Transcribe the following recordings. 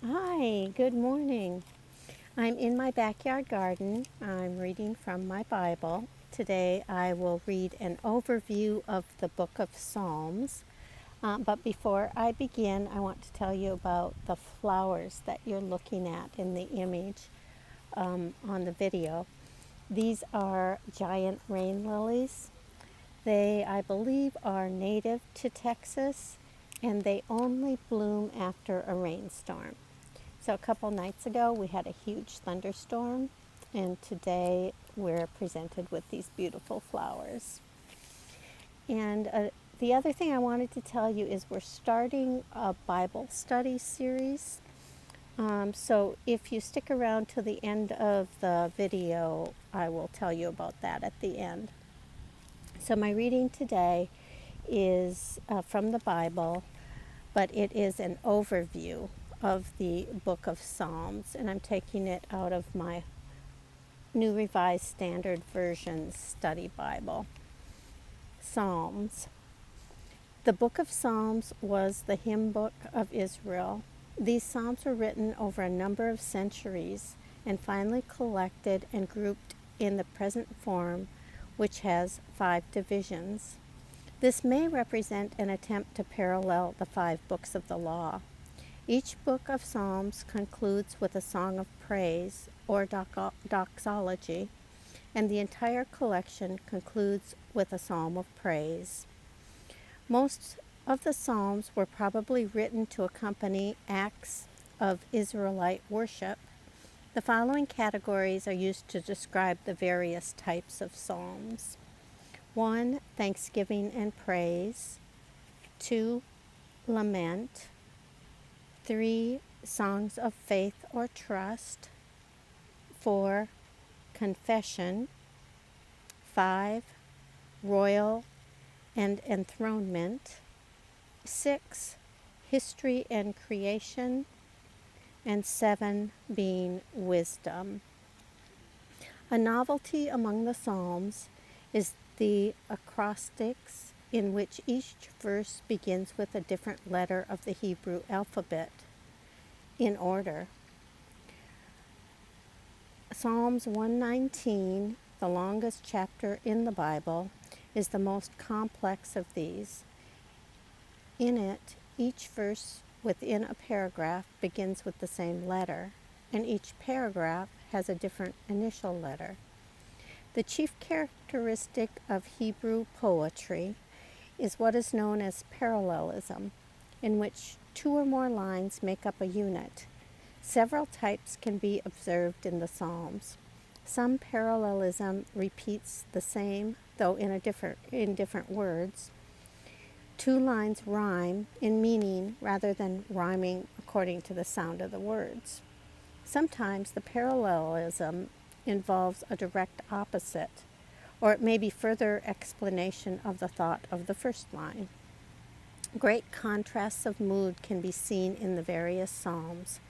Hi, good morning. I'm in my backyard garden. I'm reading from my Bible. Today I will read an overview of the book of Psalms. But before I begin, I want to tell you about the flowers that you're looking at in the image on the video. These are giant rain lilies. They, I believe, are native to Texas, and they only bloom after a rainstorm. So a couple nights ago, we had a huge thunderstorm, and today we're presented with these beautiful flowers. And the other thing I wanted to tell you is we're starting a Bible study series. So if you stick around to the end of the video, I will tell you about that at the end. So my reading today is from the Bible, but it is an overview of the book of Psalms, and I'm taking it out of my New Revised Standard Version study Bible. Psalms. The book of Psalms was the hymn book of Israel. These psalms were written over a number of centuries and finally collected and grouped in the present form, which has 5 divisions. This may represent an attempt to parallel the 5 books of the law. Each book of Psalms concludes with a song of praise or doxology, and the entire collection concludes with a psalm of praise. Most of the Psalms were probably written to accompany acts of Israelite worship. The following categories are used to describe the various types of Psalms. 1. Thanksgiving and praise. 2. Lament. 3. Songs of faith or trust. 4. Confession. 5. Royal and enthronement. 6. History and creation. And 7. Being wisdom. A novelty among the Psalms is the Acrostics, in which each verse begins with a different letter of the Hebrew alphabet in order. Psalms 119, the longest chapter in the Bible, is the most complex of these. In it, each verse within a paragraph begins with the same letter, and each paragraph has a different initial letter. The chief characteristic of Hebrew poetry is what is known as parallelism, in which 2 or more lines make up a unit. Several types can be observed in the Psalms. Some parallelism repeats the same, though in different words. 2 lines rhyme in meaning rather than rhyming according to the sound of the words. Sometimes the parallelism involves a direct opposite, or it may be further explanation of the thought of the first line. Great contrasts of mood can be seen in the various Psalms.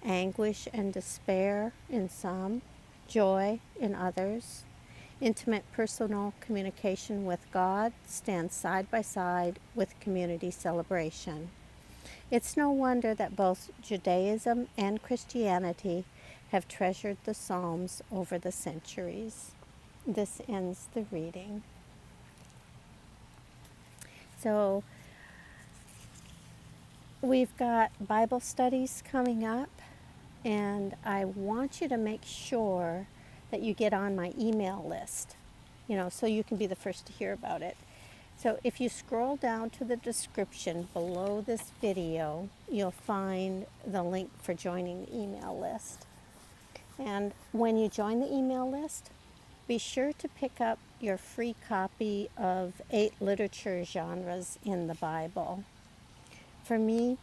Anguish and despair in some, joy in others. Intimate personal communication with God stands side by side with community celebration. It's no wonder that both Judaism and Christianity have treasured the Psalms over the centuries. This ends the reading. So we've got Bible studies coming up, and I want you to make sure that you get on my email list, so you can be the first to hear about it. So if you scroll down to the description below this video, you'll find the link for joining the email list. And when you join the email list, be sure to pick up your free copy of 8 literature genres in the Bible. For me,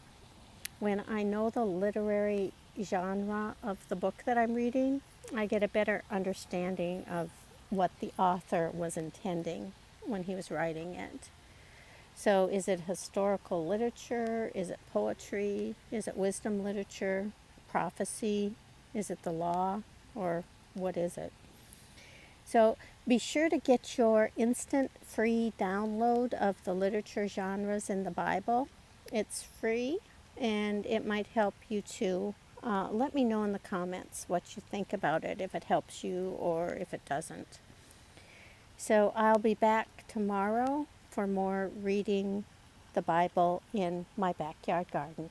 when I know the literary genre of the book that I'm reading, I get a better understanding of what the author was intending when he was writing it. So is it historical literature? Is it poetry? Is it wisdom literature? Prophecy? Is it the law? Or what is it? So be sure to get your instant free download of the literature genres in the Bible. It's free, and it might help you too. Let me know in the comments what you think about it, if it helps you or if it doesn't. So I'll be back tomorrow for more reading the Bible in my backyard garden.